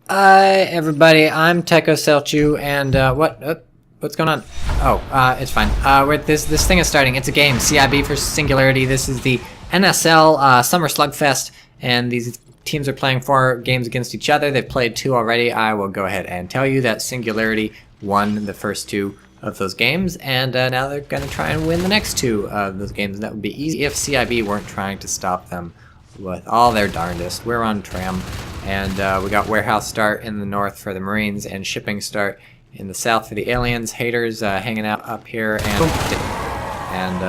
Hi everybody, I'm TychoCelchuuu, and what's going on? Oh, it's fine. This thing is starting. It's a game, CiB for Singularity. This is the NSL Summer Slugfest, and these teams are playing 4 games against each other. They've played 2 already. I will go ahead and tell you that Singularity won the first 2 of those games, and now they're going to try and win the next 2 of those games. That would be easy if CiB weren't trying to stop them with all their darndest. We're on tram. And we got warehouse start in the north for the Marines and shipping start in the south for the aliens. Haters hanging out up here, and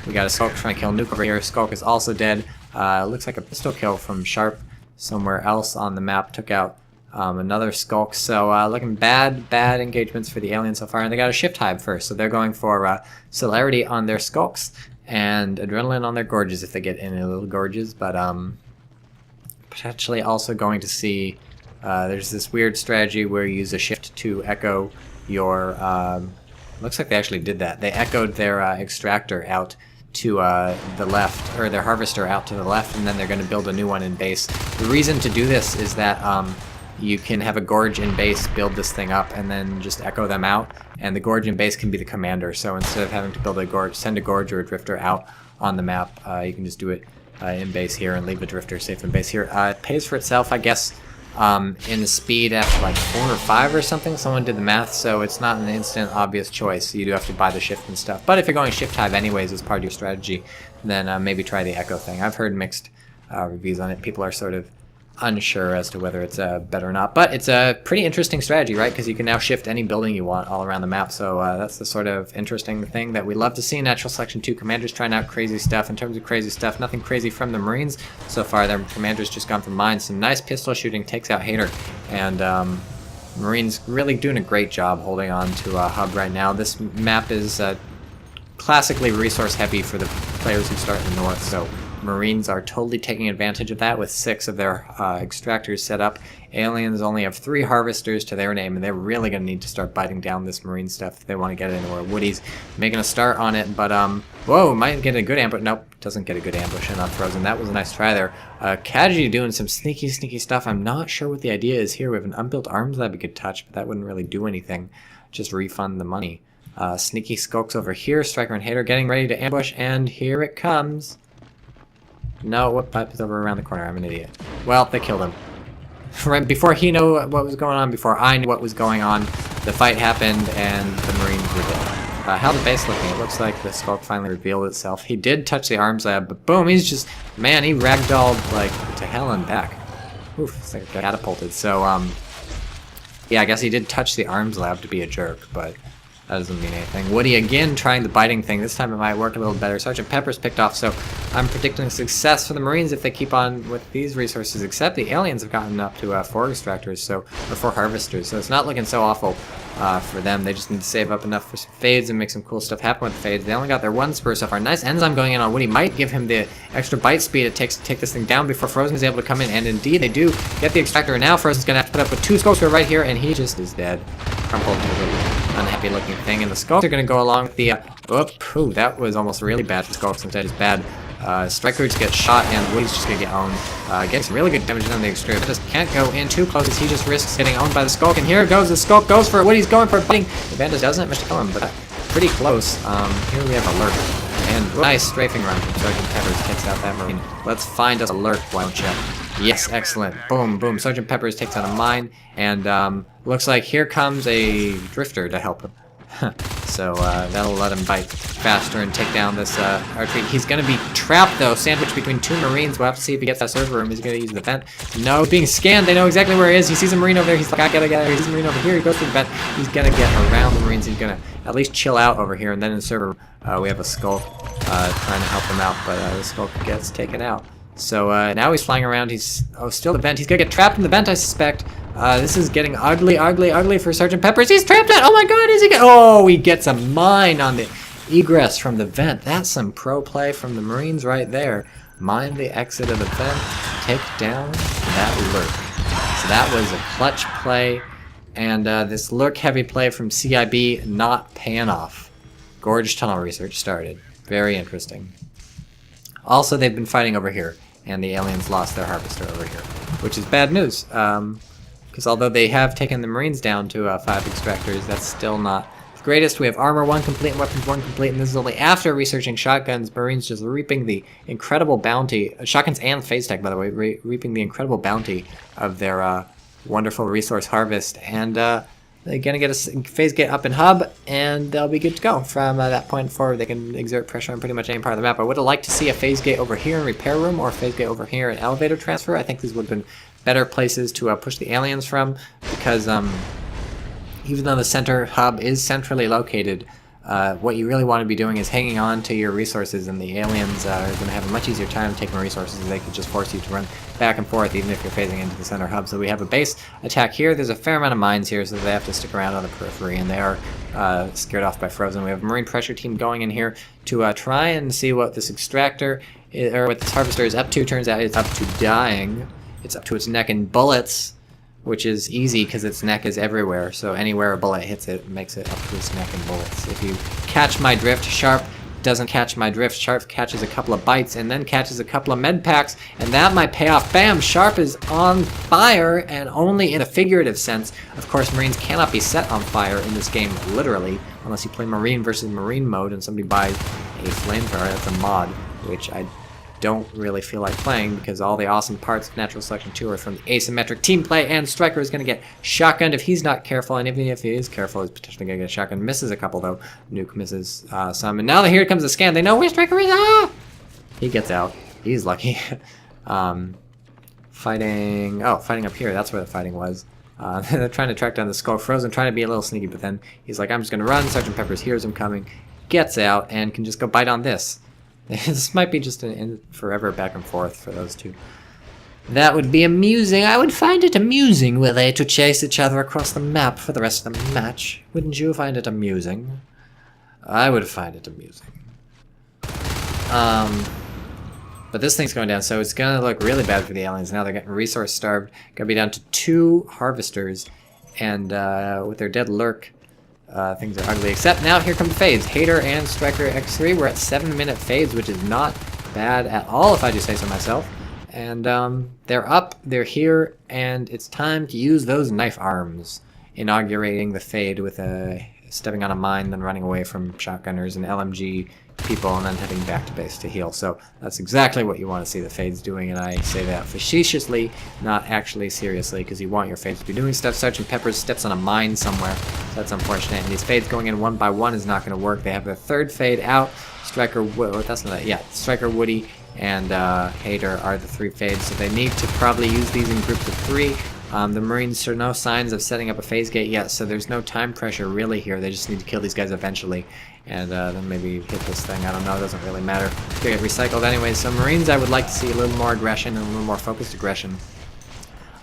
we got a Skulk trying to kill Nuke over here. Skulk is also dead. Looks like a pistol kill from Sharp somewhere else on the map. Took out another Skulk. So looking bad engagements for the aliens so far. And they got a shift hive first, so they're going for celerity on their Skulks and adrenaline on their gorges if they get any little gorges. But potentially also going to see there's this weird strategy where you use a shift to echo your looks like they actually did that. They echoed their extractor out to the left, or their harvester out to the left, and then they're going to build a new one in base. The reason to do this is that you can have a gorge in base, build this thing up, and then just echo them out, and the gorge in base can be the commander. So instead of having to build a gorge, send a gorge or a drifter out on the map, you can just do it in base here and leave a drifter safe in base here. It pays for itself, I guess, in the speed after like 4 or 5 or something. Someone did the math, so it's not an instant obvious choice. You do have to buy the shift and stuff. But if you're going shift hive anyways as part of your strategy, then maybe try the echo thing. I've heard mixed reviews on it. People are sort of unsure as to whether it's better or not, but it's a pretty interesting strategy, right? Because you can now shift any building you want all around the map. So that's the sort of interesting thing that we love to see in Natural Selection 2. Commanders trying out crazy stuff. In terms of crazy stuff, nothing crazy from the Marines so far. Their commanders just gone for mines. Some nice pistol shooting, takes out Hater, and Marines really doing a great job holding on to Hub right now. This map is classically resource heavy for the players who start in the north, so Marines are totally taking advantage of that with 6 of their extractors set up. Aliens only have 3 harvesters to their name, and they're really going to need to start biting down this Marine stuff if they want to get it anywhere. Woody's making a start on it, but whoa, might get a good ambush. Nope, doesn't get a good ambush and not frozen. That was a nice try there. Kaji doing some sneaky stuff. I'm not sure what the idea is here. We have an unbuilt arms lab we could touch, but that wouldn't really do anything. Just refund the money. Sneaky Skulks over here. Striker and Hater getting ready to ambush, and here it comes. No, what pipe is over around the corner? I'm an idiot. Well, they killed him. Right before he knew what was going on, before I knew what was going on, the fight happened and the Marines were dead. How's the base looking? It looks like the Skulk finally revealed itself. He did touch the arms lab, but boom, he's just, man, he ragdolled like to hell and back. Oof, it's like catapulted. So, yeah, I guess he did touch the arms lab to be a jerk, but that doesn't mean anything. Woody again trying the biting thing. This time it might work a little better. Sergeant Pepper's picked off, so I'm predicting success for the Marines if they keep on with these resources, except the aliens have gotten up to 4 extractors, so, or 4 harvesters, so it's not looking so awful for them. They just need to save up enough for some fades and make some cool stuff happen with the fades. They only got their 1 spur so far. Nice enzyme going in on Woody. Might give him the extra bite speed it takes to take this thing down before Frozen is able to come in, and indeed they do get the extractor, and now Frozen's going to have to put up with 2 Skulks right here, and he just is dead. Crumpled to the unhappy looking thing, and the Skulks are going to go along with the ooh, that was almost really bad for Skulks. Instead is bad. Striker just gets shot, and Woody's just going to get owned. Getting some really good damage on the extreme. Just can't go in too close as he just risks getting owned by the Skulk, and here it goes. The Skulk goes for it. Woody's going for a biting. The Bandit doesn't manage to kill him, but pretty close. Here we have a lurk, and nice strafing run from Sergeant Peppers takes out that Marine. Let's find us a lurk, why don't you? Yes, excellent. Boom, boom. Sergeant Peppers takes out a mine, and looks like here comes a drifter to help him. So that'll let him bite faster and take down this archery. He's going to be trapped, though, sandwiched between 2 Marines. We'll have to see if he gets that server room. He's going to use the vent. No, he's being scanned. They know exactly where he is. He sees a Marine over there. He's like, I gotta get it. He sees a Marine over here. He goes for the vent. He's going to get around the Marines. He's going to at least chill out over here. And then in the server, we have a Skulk trying to help him out, but the Skulk gets taken out. So now he's flying around. He's still the vent. He's gonna get trapped in the vent, I suspect. This is getting ugly for Sergeant Peppers. He's trapped out. Oh my God, is he? Oh, he gets a mine on the egress from the vent. That's some pro play from the Marines right there. Mine the exit of the vent. Take down that lurk. So that was a clutch play, and this lurk heavy play from CiB not paying off. Gorge tunnel research started. Very interesting. Also, they've been fighting over here, and the aliens lost their harvester over here. which is bad news. Because although they have taken the Marines down to 5 extractors, that's still not the greatest. We have armor 1 complete and weapons 1 complete, and this is only after researching shotguns. Marines just reaping the incredible bounty, shotguns and phase tech, by the way, reaping the incredible bounty of their wonderful resource harvest. And they're going to get a phase gate up in hub, and they'll be good to go. From that point forward, they can exert pressure on pretty much any part of the map. I would have liked to see a phase gate over here in repair room, or a phase gate over here in elevator transfer. I think these would have been better places to push the aliens from, because even though the center hub is centrally located, what you really want to be doing is hanging on to your resources, and the aliens are going to have a much easier time taking resources. They could just force you to run back and forth even if you're phasing into the center hub. So we have a base attack here. There's a fair amount of mines here, so they have to stick around on the periphery, and they are scared off by Frozen. We have a Marine pressure team going in here to try and see what this extractor or what this harvester is up to. Turns out it's up to dying. It's up to its neck in bullets, which is easy because its neck is everywhere. So anywhere a bullet hits it, makes it up to its neck in bullets. If you catch my drift, Sharp doesn't catch my drift. Sharp catches a couple of bites and then catches a couple of med packs, and that might pay off. Bam! Sharp is on fire, and only in a figurative sense. Of course, Marines cannot be set on fire in this game, literally, unless you play Marine versus Marine mode and somebody buys a flamethrower. That's a mod, which I don't really feel like playing, because all the awesome parts of Natural Selection 2 are from the asymmetric team play, and Striker is going to get shotgunned if he's not careful, and even if he is careful, he's potentially going to get shotgun. Misses a couple, though. Nuke misses some, and now here comes the scan. They know where Striker is! Ah! He gets out. He's lucky. Fighting up here. That's where the fighting was. They're trying to track down the skull. Frozen trying to be a little sneaky, but then he's like, I'm just going to run. Sergeant Peppers hears him coming, gets out, and can just go bite on this. This might be just an forever back and forth for those two. That would be amusing. I would find it amusing were they to chase each other across the map for the rest of the match. Wouldn't you find it amusing? I would find it amusing. But this thing's going down, so it's going to look really bad for the aliens. Now they're getting resource starved. Going to be down to 2 harvesters, and with their dead lurk, things are ugly, except now here come the fades. Hater and Striker X3. We're at 7-minute fades, which is not bad at all, if I do say so myself. And they're up, they're here, and it's time to use those knife arms. Inaugurating the fade with stepping on a mine, then running away from shotgunners and LMG people, and then heading back to base to heal. So that's exactly what you want to see the fades doing, and I say that facetiously, not actually seriously, because you want your fades to be doing stuff. Sergeant Peppers steps on a mine somewhere, so that's unfortunate. And these fades going in 1 by 1 is not going to work. They have their 3rd fade out. Striker, that's not, yeah, Striker, Woody, and Hater are the 3 fades, so they need to probably use these in groups of 3. The Marines show no signs of setting up a phase gate yet, so there's no time pressure really here. They just need to kill these guys eventually, and then maybe hit this thing. I don't know, it doesn't really matter. They get recycled anyway. So Marines, I would like to see a little more aggression and a little more focused aggression.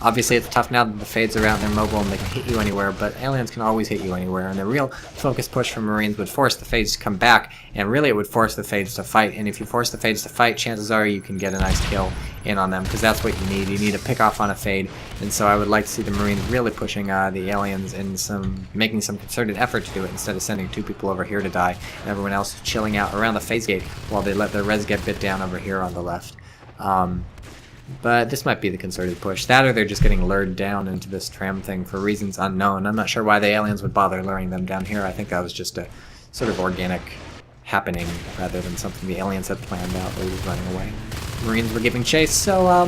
Obviously, it's tough now that the fades are out and they're mobile and they can hit you anywhere, but aliens can always hit you anywhere, and a real focused push from Marines would force the fades to come back, and really it would force the fades to fight. And if you force the fades to fight, chances are you can get a nice kill in on them, because that's what you need. You need to pick off on a fade, and so I would like to see the Marines really pushing the aliens and making some concerted effort to do it, instead of sending 2 people over here to die and everyone else chilling out around the phase gate while they let their res get bit down over here on the left. But this might be the concerted push. That, or they're just getting lured down into this tram thing for reasons unknown. I'm not sure why the aliens would bother luring them down here. I think that was just a sort of organic happening rather than something the aliens had planned out while he was running away. Marines were giving chase, so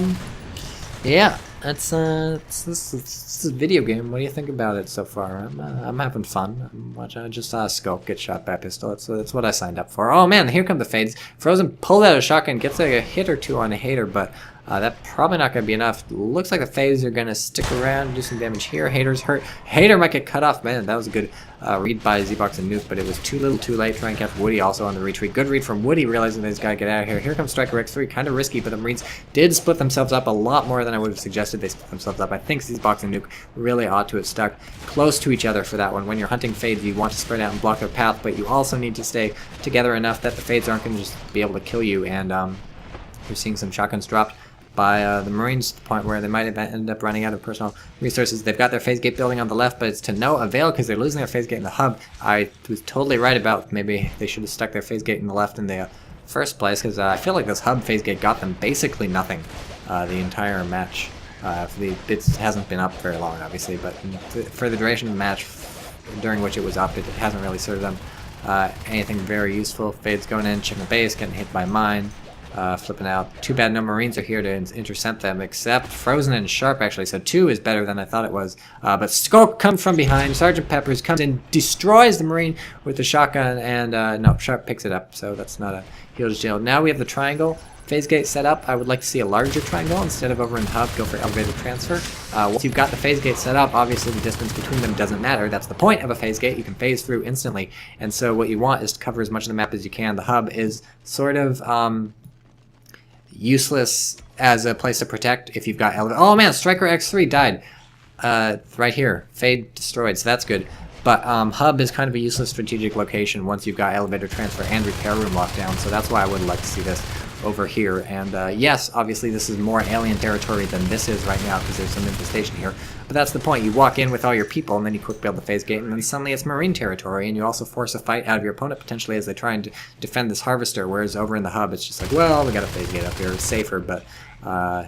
yeah, that's this is a video game. What do you think about it so far? I'm having fun. I'm watching. I just saw a Skulk get shot by a pistol. That's what I signed up for. Oh man, here come the fades. Frozen pulled out a shotgun, gets like a hit or 2 on a Hater, but that's probably not going to be enough. Looks like the fades are going to stick around and do some damage here. Hater's hurt. Hater might get cut off. Man, that was a good read by Z-Box and Nuke, but it was too little too late. Try and catch Woody also on the retreat. Good read from Woody, realizing that he's got to get out of here. Here comes Striker X3. Kind of risky, but the Marines did split themselves up a lot more than I would have suggested they split themselves up. I think Z-Box and Nuke really ought to have stuck close to each other for that one. When you're hunting fades, you want to spread out and block their path, but you also need to stay together enough that the fades aren't going to just be able to kill you, and you're seeing some shotguns dropped by the Marines to the point where they might have ended up running out of personal resources. They've got their phase gate building on the left, but it's to no avail because they're losing their phase gate in the hub. I was totally right about maybe they should have stuck their phase gate in the left in the first place, because I feel like this hub phase gate got them basically nothing the entire match. It hasn't been up very long, obviously, but for the duration of the match during which it was up, it hasn't really served them anything very useful. Fade's going in, checking the base, getting hit by mine, flipping out. Too bad no Marines are here to intercept them, except Frozen and Sharp, actually, so 2 is better than I thought it was. But Skulk comes from behind, Sergeant Peppers comes in, destroys the Marine with the shotgun, and no, Sharp picks it up, so that's not a huge deal. Now we have the triangle. Phase gate set up. I would like to see a larger triangle instead of over in hub. Go for elevated transfer. Once you've got the phase gate set up, obviously the distance between them doesn't matter. That's the point of a phase gate. You can phase through instantly. And so what you want is to cover as much of the map as you can. The hub is sort of useless as a place to protect if you've got elevated. Oh man, Striker X3 died. Right here. Fade destroyed, so that's good. But hub is kind of a useless strategic location once you've got elevator transfer and repair room locked down. So that's why I would like to see this over here. And yes, obviously this is more alien territory than this is right now because there's some infestation here. But that's the point. You walk in with all your people and then you quick build the phase gate and then suddenly it's Marine territory and you also force a fight out of your opponent potentially as they try and defend this harvester, whereas over in the hub it's just like, well, we got a phase gate up here. It's safer, but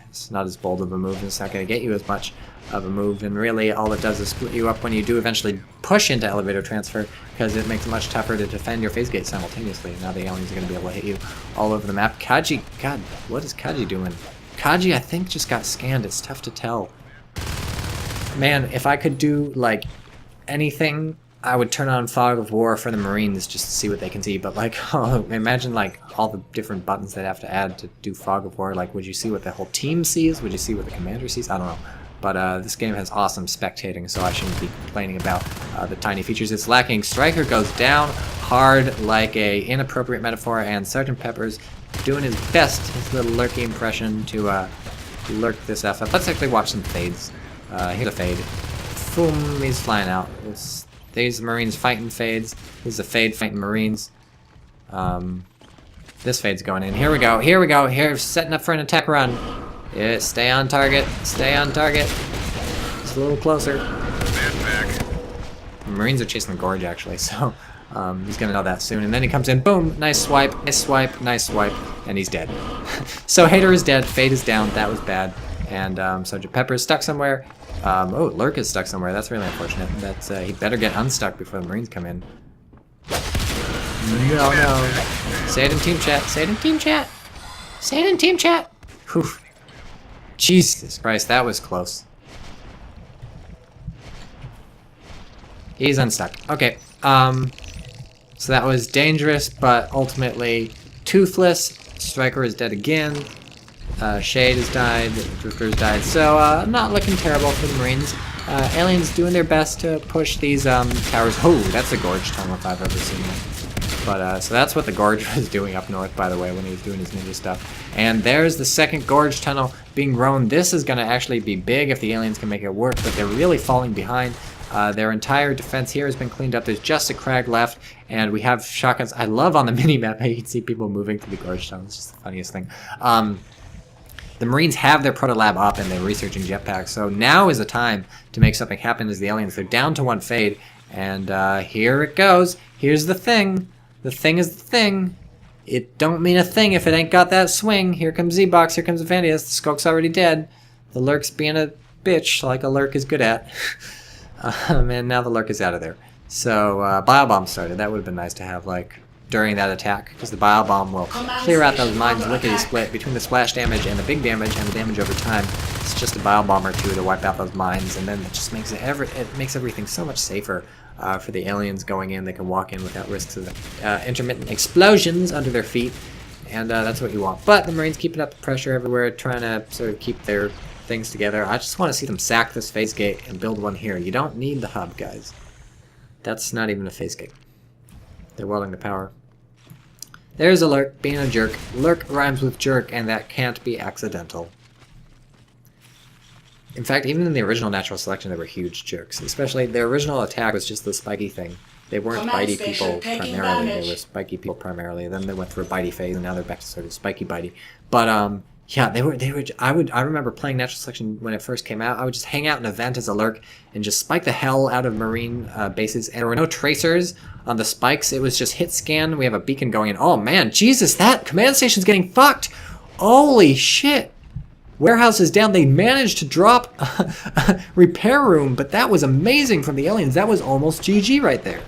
it's not as bold of a move and it's not going to get you as much of a move, and really all it does is split you up when you do eventually push into elevator transfer because it makes it much tougher to defend your phase gate simultaneously. Now the aliens are going to be able to hit you all over the map. Kaji, god, what is Kaji doing? Kaji, I think, just got scanned. It's tough to tell. Man, if I could do, like, anything, I would turn on Fog of War for the Marines just to see what they can see, but, like, oh, imagine, like, all the different buttons they'd have to add to do Fog of War. Like, would you see what the whole team sees? Would you see what the commander sees? I don't know. But this game has awesome spectating, so I shouldn't be complaining about the tiny features it's lacking. Striker goes down hard like a inappropriate metaphor, and Sergeant Pepper's doing his best, his little lurky impression to lurk this F up. Let's actually watch some fades. Here's a fade. Boom, he's flying out. These Marines fighting fades. This is a fade fighting Marines. This fade's going in. Here we go, here we go. Here, setting up for an attack run. Yeah, stay on target. Stay on target. Just a little closer. Marines are chasing the gorge, actually, so he's gonna know that soon. And then he comes in, boom, nice swipe, nice swipe, nice swipe, and he's dead. So Hater is dead, Fade is down, that was bad. And Sergeant Pepper is stuck somewhere. Oh, Lurk is stuck somewhere, that's really unfortunate. That's he better get unstuck before the Marines come in. No, no. Say it in team chat, say it in team chat. Say it in team chat. Whew. Jesus Christ, that was close. He's unstuck. Okay, so that was dangerous, but ultimately toothless. Striker is dead again. Shade has died. Drifter has died. So, not looking terrible for the Marines. Aliens doing their best to push these towers. Oh, that's a gorge tunnel if I've ever seen it. But, so that's what the gorge was doing up north, by the way, when he was doing his ninja stuff. And there's the second gorge tunnel being grown. This is going to actually be big if the aliens can make it work, but they're really falling behind. Their entire defense here has been cleaned up. There's just a crag left, and we have shotguns. I love on the mini-map how you can see people moving through the gorge tunnel. It's just the funniest thing. The Marines have their proto-lab up, and they're researching jetpacks. So now is the time to make something happen as the aliens. They're down to one fade, and here it goes. Here's the thing. The thing is the thing. It don't mean a thing if it ain't got that swing. Here comes Z-Box, here comes Evandius. The Skulk's already dead. The Lurk's being a bitch, like a Lurk is good at. And now the Lurk is out of there. So, Biobomb started. That would have been nice to have, like, during that attack, because the Biobomb will clear out those mines lickety-split between the splash damage and the big damage and the damage over time. It's just a Biobomb or two to wipe out those mines, and then it just makes it makes everything so much safer. For the aliens going in, they can walk in without risks of intermittent explosions under their feet, and that's what you want. But the Marines keeping up the pressure everywhere, trying to sort of keep their things together. I just want to see them sack this phase gate and build one here. You don't need the hub, guys. That's not even a phase gate. They're welding the power. There's a Lurk being a jerk. Lurk rhymes with jerk, and that can't be accidental. In fact, even in the original natural selection, they were huge jerks. Especially, their original attack was just the spiky thing. They weren't bitey people primarily, they were spiky people primarily. Then they went through a bitey phase, and now they're back to sort of spiky bitey. But, yeah, they were, I remember playing natural selection when it first came out. I would just hang out in an event as a Lurk and just spike the hell out of Marine bases. And there were no tracers on the spikes. It was just hit scan. We have a beacon going in. Oh, man, Jesus, that command station's getting fucked! Holy shit! Warehouse is down. They managed to drop a repair room, but that was amazing from the aliens. That was almost GG right there.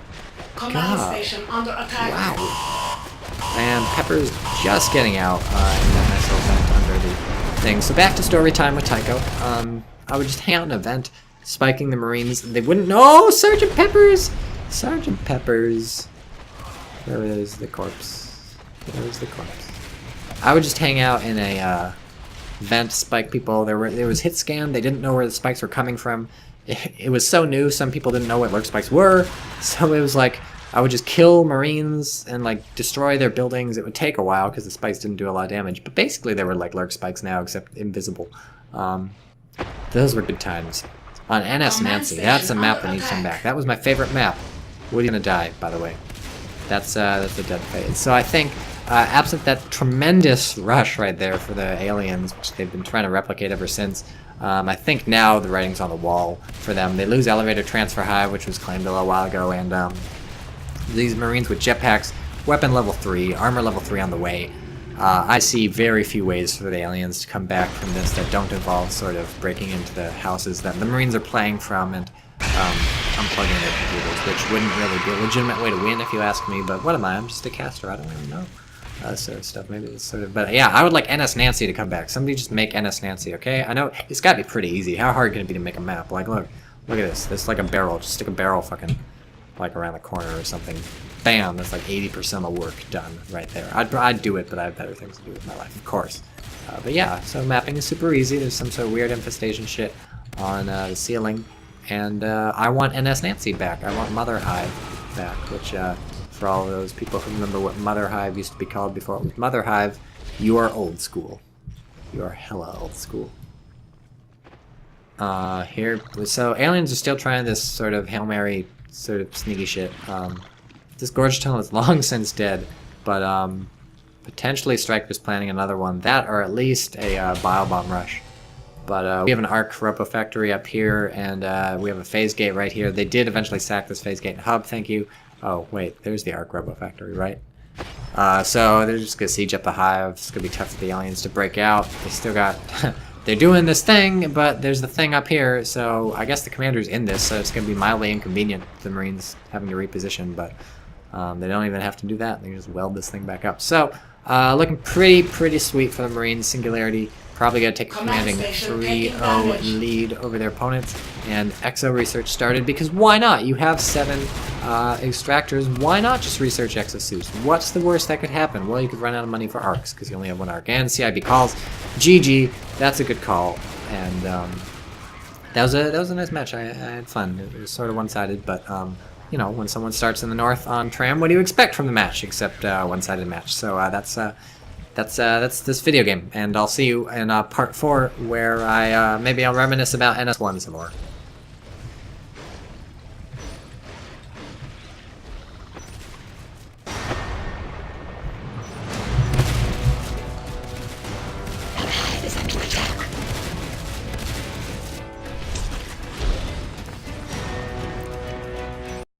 Command station under attack. Wow. And Pepper's just getting out in that nice little vent under the thing. So back to story time with Tycho. I would just hang out in a vent, spiking the Marines. They wouldn't know. Sergeant Peppers! Sergeant Peppers. Where is the corpse? Where's the corpse? I would just hang out in a vent, spike people. There was hit scan. They didn't know where the spikes were coming from. It was so new. Some people didn't know what lurk spikes were. So it was like I would just kill Marines and like destroy their buildings. It would take a while because the spikes didn't do a lot of damage. But basically they were like lurk spikes now, except invisible. Those were good times. On NS Nancy, that's a map that needs to come back. That was my favorite map. What are you gonna die, by the way? That's a dead phase. So I think, absent that tremendous rush right there for the aliens, which they've been trying to replicate ever since, I think now the writing's on the wall for them. They lose elevator transfer high, which was claimed a little while ago, and these Marines with jetpacks, weapon level 3, armor level 3 on the way. I see very few ways for the aliens to come back from this that don't involve sort of breaking into the houses that the Marines are playing from and unplugging their computers, which wouldn't really be a legitimate way to win if you ask me, but what am I? I'm just a caster, I don't really know. Sort of stuff, maybe it's sort of, but yeah, I would like NS Nancy to come back. Somebody just make NS Nancy, okay? I know, it's gotta be pretty easy. How hard can it be to make a map? Like, look at this. This is like a barrel. Just stick a barrel fucking, like, around the corner or something. Bam, that's like 80% of work done right there. I'd do it, but I have better things to do with my life, of course. But yeah, so mapping is super easy. There's some sort of weird infestation shit on the ceiling. And I want NS Nancy back. I want Mother Hive back, which, for all of those people who remember what Mother Hive used to be called before it was Mother Hive, you are old school. You are hella old school. So aliens are still trying this sort of Hail Mary sort of sneaky shit. This gorge tunnel is long since dead, but potentially Stryker's planning another one. That, or at least a bio bomb rush. But we have an arc robo factory up here, and we have a phase gate right here. They did eventually sack this phase gate and hub, thank you. Oh, wait, there's the arc robo factory, right? So they're just gonna siege up the hive. It's gonna be tough for the aliens to break out. They still got... They're doing this thing, but there's the thing up here, so I guess the commander's in this, so it's gonna be mildly inconvenient for the Marines having to reposition, but they don't even have to do that. They just weld this thing back up. So, looking pretty sweet for the Marines. Singularity probably gonna take a commanding 3-0 lead over their opponents, and Exo research started, because why not? You have 7 extractors, why not just research exosuits? What's the worst that could happen? Well, you could run out of money for arcs, because you only have 1 arc, and CiB calls. GG, that's a good call, and that was a nice match. I had fun. It was sort of one-sided, but you know, when someone starts in the north on tram, what do you expect from the match except one-sided match? So that's this video game, and I'll see you in part 4 where maybe I'll reminisce about NS1 some more.